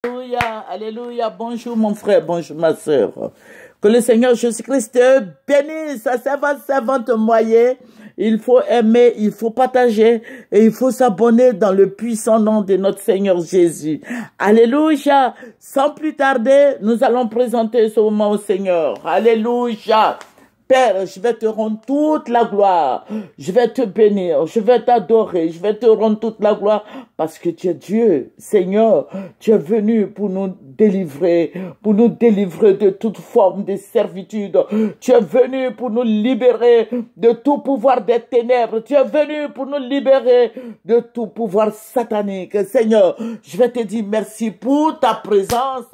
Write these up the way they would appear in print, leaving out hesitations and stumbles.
Alléluia, alléluia. Bonjour mon frère, bonjour ma soeur. Que le Seigneur Jésus-Christ te bénisse, sa servante moyenne. Il faut aimer, il faut partager et il faut s'abonner dans le puissant nom de notre Seigneur Jésus. Alléluia. Sans plus tarder, nous allons présenter ce moment au Seigneur. Alléluia. Père, je vais te rendre toute la gloire. Je vais te bénir. Je vais t'adorer. Je vais te rendre toute la gloire parce que tu es Dieu. Seigneur, tu es venu pour nous délivrer de toute forme de servitude. Tu es venu pour nous libérer de tout pouvoir des ténèbres. Tu es venu pour nous libérer de tout pouvoir satanique. Seigneur, je vais te dire merci pour ta présence.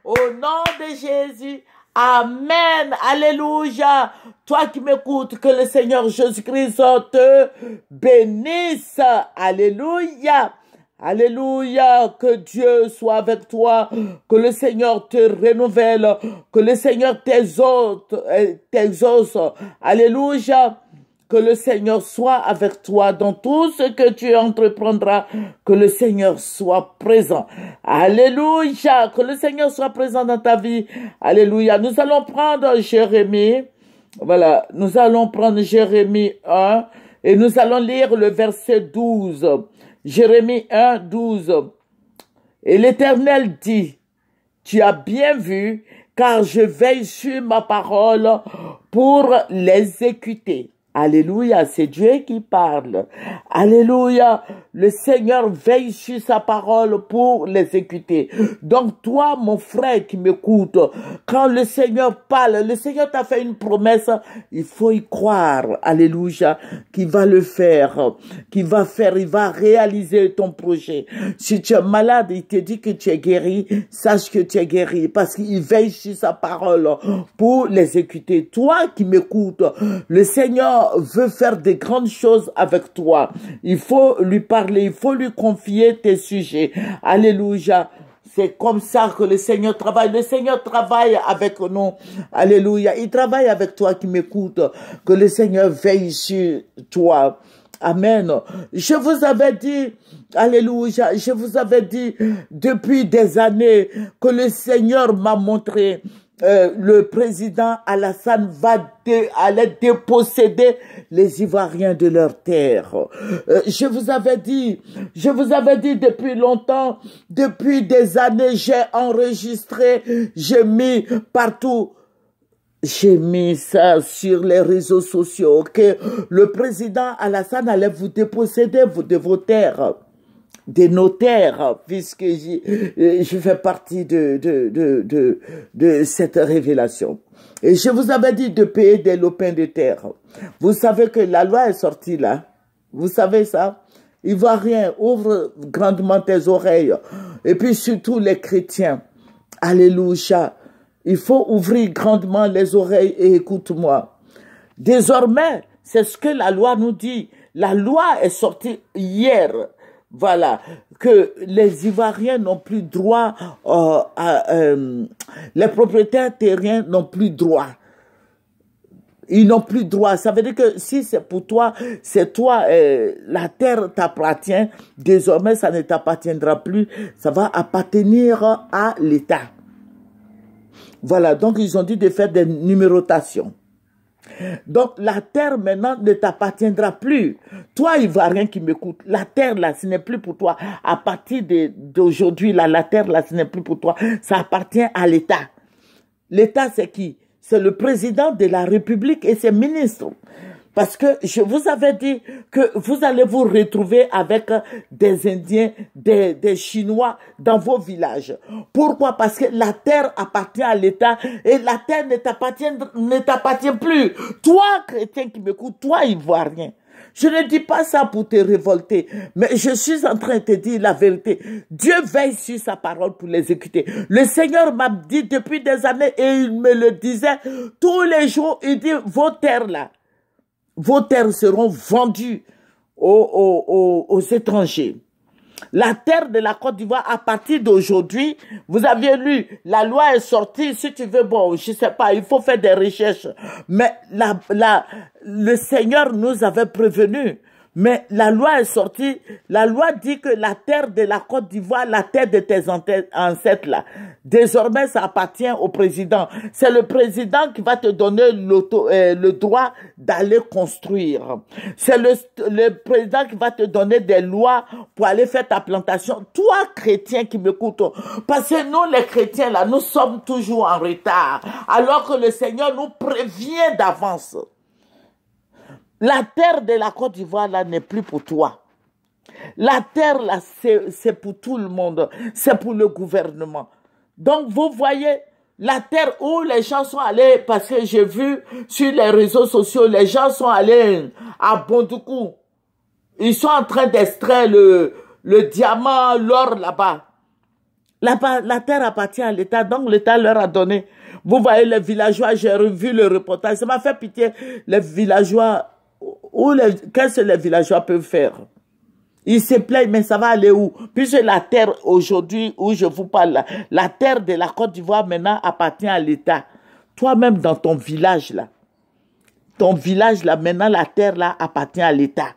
Au nom de Jésus. Amen. Alléluia. Toi qui m'écoutes, que le Seigneur Jésus-Christ te bénisse. Alléluia. Alléluia. Que Dieu soit avec toi. Que le Seigneur te renouvelle. Que le Seigneur t'exauce. Alléluia. Que le Seigneur soit avec toi dans tout ce que tu entreprendras. Que le Seigneur soit présent. Alléluia. Que le Seigneur soit présent dans ta vie. Alléluia. Nous allons prendre Jérémie. Voilà. Nous allons prendre Jérémie 1. Et nous allons lire le verset 12. Jérémie 1, 12. Et l'Éternel dit, tu as bien vu, car je veille sur ma parole pour l'exécuter. Alléluia, c'est Dieu qui parle. Alléluia, le Seigneur veille sur sa parole pour l'exécuter. Donc toi, mon frère qui m'écoute, quand le Seigneur parle, le Seigneur t'a fait une promesse, il faut y croire. Alléluia, qu'il va le faire, il va réaliser ton projet. Si tu es malade, il te dit que tu es guéri, sache que tu es guéri parce qu'il veille sur sa parole pour l'exécuter. Toi qui m'écoutes, le Seigneur veut faire des grandes choses avec toi. Il faut lui parler, il faut lui confier tes sujets. Alléluia. C'est comme ça que le Seigneur travaille. Le Seigneur travaille avec nous. Alléluia. Il travaille avec toi qui m'écoute. Que le Seigneur veille sur toi. Amen. Je vous avais dit, alléluia, je vous avais dit depuis des années que le Seigneur m'a montré le président Alassane allait déposséder les Ivoiriens de leur terre. Je vous avais dit depuis longtemps, depuis des années, j'ai enregistré, j'ai mis partout. J'ai mis ça sur les réseaux sociaux, que le président Alassane allait vous déposséder de vos terres, des notaires, puisque je fais partie de cette révélation. Et je vous avais dit de payer des lopins de terre. Vous savez que la loi est sortie là. Vous savez ça? Ivoiriens, ouvre grandement tes oreilles. Et puis surtout les chrétiens. Alléluia. Il faut ouvrir grandement les oreilles et écoute-moi. Désormais, c'est ce que la loi nous dit. La loi est sortie hier. Voilà, que les Ivoiriens n'ont plus droit, les propriétaires terriens n'ont plus droit. Ils n'ont plus droit. Ça veut dire que si c'est pour toi, c'est toi, la terre t'appartient. Désormais, ça ne t'appartiendra plus. Ça va appartenir à l'État. Voilà, donc ils ont dit de faire des numérotations. Donc la terre maintenant ne t'appartiendra plus. Toi, Ivoirien qui m'écoute, la terre là, ce n'est plus pour toi. À partir d'aujourd'hui, la terre là, ce n'est plus pour toi. Ça appartient à l'État. L'État, c'est qui? C'est le président de la République et ses ministres. Parce que je vous avais dit que vous allez vous retrouver avec des Indiens, des Chinois dans vos villages. Pourquoi? Parce que la terre appartient à l'État et la terre ne t'appartient plus. Toi, chrétien qui m'écoute, toi, Ivoirien, je ne dis pas ça pour te révolter, mais je suis en train de te dire la vérité. Dieu veille sur sa parole pour l'exécuter. Le Seigneur m'a dit depuis des années et il me le disait tous les jours, il dit, vos terres là, vos terres seront vendues aux étrangers. La terre de la Côte d'Ivoire, à partir d'aujourd'hui, vous aviez lu, la loi est sortie, si tu veux, bon, je sais pas, il faut faire des recherches. Mais le Seigneur nous avait prévenus Mais la loi est sortie, la loi dit que la terre de la Côte d'Ivoire, la terre de tes ancêtres là, désormais ça appartient au président. C'est le président qui va te donner le droit d'aller construire. C'est le président qui va te donner des lois pour aller faire ta plantation. Toi, chrétien qui m'écoute, parce que nous les chrétiens là, nous sommes toujours en retard, alors que le Seigneur nous prévient d'avance. La terre de la Côte d'Ivoire, là, n'est plus pour toi. La terre, là, c'est pour tout le monde. C'est pour le gouvernement. Donc, vous voyez, la terre où les gens sont allés, parce que j'ai vu sur les réseaux sociaux, les gens sont allés à Bondoukou. Ils sont en train d'extraire le diamant, l'or là-bas. Là-bas, la terre appartient à l'État, donc l'État leur a donné. Vous voyez les villageois, j'ai revu le reportage, ça m'a fait pitié. Les villageois, qu'est-ce que les villageois peuvent faire? Ils se plaignent, mais ça va aller où? Puisque la terre, aujourd'hui, où je vous parle, la terre de la Côte d'Ivoire, maintenant, appartient à l'État. Toi-même, dans ton village, là, maintenant, la terre, là, appartient à l'État.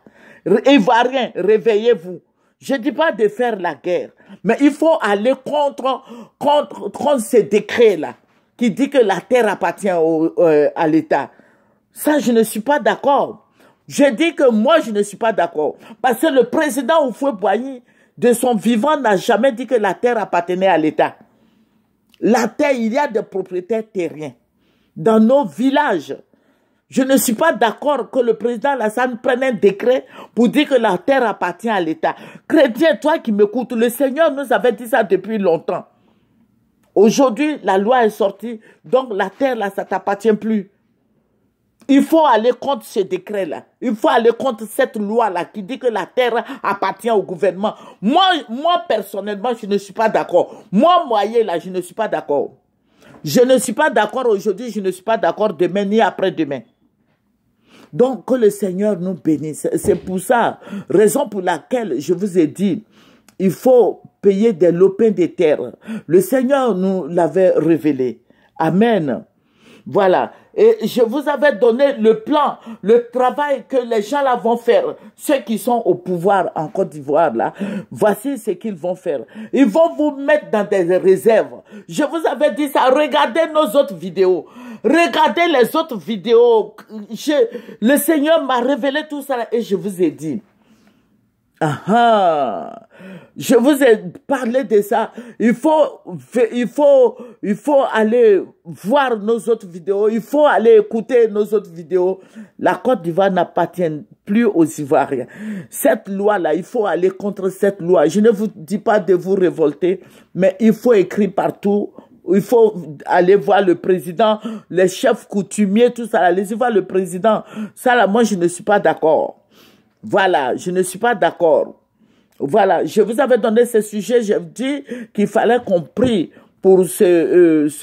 Ivoiriens, réveillez-vous. Je ne dis pas de faire la guerre, mais il faut aller contre ces décrets-là, qui dit que la terre appartient à l'État. Ça, je ne suis pas d'accord. Je dis que moi, je ne suis pas d'accord. Parce que le président Houphouët-Boigny, de son vivant, n'a jamais dit que la terre appartenait à l'État. La terre, il y a des propriétaires terriens. Dans nos villages, je ne suis pas d'accord que le président Alassane prenne un décret pour dire que la terre appartient à l'État. Chrétien, toi qui m'écoutes, le Seigneur nous avait dit ça depuis longtemps. Aujourd'hui, la loi est sortie, donc la terre, là, ça ne t'appartient plus. Il faut aller contre ce décret-là. Il faut aller contre cette loi-là qui dit que la terre appartient au gouvernement. Moi personnellement, je ne suis pas d'accord. Moi, moyen, là, je ne suis pas d'accord. Je ne suis pas d'accord aujourd'hui, je ne suis pas d'accord demain ni après-demain. Donc, que le Seigneur nous bénisse. C'est pour ça, raison pour laquelle je vous ai dit, il faut payer des lopins de terre. Le Seigneur nous l'avait révélé. Amen. Voilà. Et je vous avais donné le plan, le travail que les gens là vont faire. Ceux qui sont au pouvoir en Côte d'Ivoire là, voici ce qu'ils vont faire. Ils vont vous mettre dans des réserves. Je vous avais dit ça. Regardez nos autres vidéos. Regardez les autres vidéos. Le Seigneur m'a révélé tout ça et je vous ai dit. Je vous ai parlé de ça. Il faut aller voir nos autres vidéos. Il faut aller écouter nos autres vidéos. La Côte d'Ivoire n'appartient plus aux Ivoiriens. Cette loi-là, il faut aller contre cette loi. Je ne vous dis pas de vous révolter, mais il faut écrire partout. Il faut aller voir le président, les chefs coutumiers, tout ça. Allez-y voir le président. Ça, là, moi, je ne suis pas d'accord. Voilà, je ne suis pas d'accord. Voilà, je vous avais donné ce sujet, j'ai dit qu'il fallait qu'on prie pour cette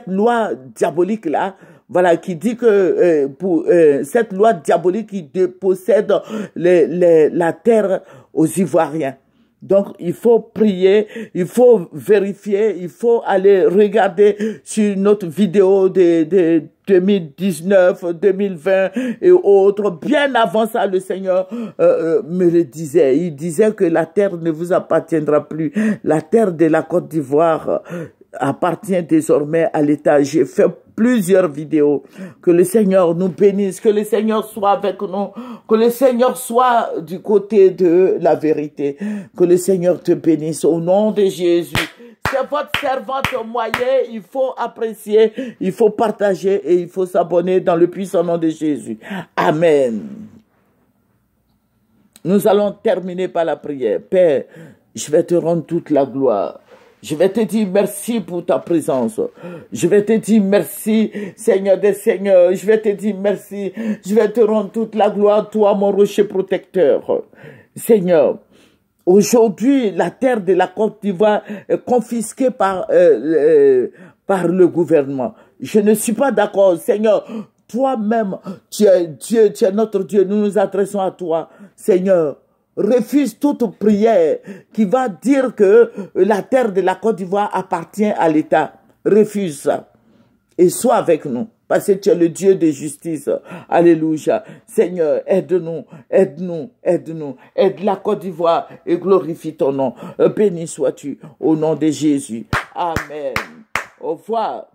loi diabolique-là, voilà, qui dit que pour cette loi diabolique qui possède la terre aux Ivoiriens. Donc, il faut prier, il faut vérifier, il faut aller regarder sur notre vidéo de 2019, 2020 et autres. Bien avant ça, le Seigneur me le disait. Il disait que la terre ne vous appartiendra plus. La terre de la Côte d'Ivoire appartient désormais à l'État. J'ai fait plusieurs vidéos. Que le Seigneur nous bénisse, que le Seigneur soit avec nous, que le Seigneur soit du côté de la vérité, que le Seigneur te bénisse au nom de Jésus. C'est votre servante moyen, il faut apprécier, il faut partager et il faut s'abonner dans le puissant nom de Jésus. Amen. Nous allons terminer par la prière. Père, je vais te rendre toute la gloire. Je vais te dire merci pour ta présence. Je vais te dire merci, Seigneur des Seigneurs. Je vais te dire merci. Je vais te rendre toute la gloire, toi, mon rocher protecteur. Seigneur, aujourd'hui, la terre de la Côte d'Ivoire est confisquée par le gouvernement. Je ne suis pas d'accord, Seigneur. Toi-même, tu es Dieu, tu es notre Dieu. Nous nous adressons à toi, Seigneur. Refuse toute prière qui va dire que la terre de la Côte d'Ivoire appartient à l'État. Refuse ça. Et sois avec nous. Parce que tu es le Dieu de justice. Alléluia. Seigneur, aide-nous, aide-nous, aide-nous. Aide la Côte d'Ivoire et glorifie ton nom. Béni sois-tu au nom de Jésus. Amen. Au revoir.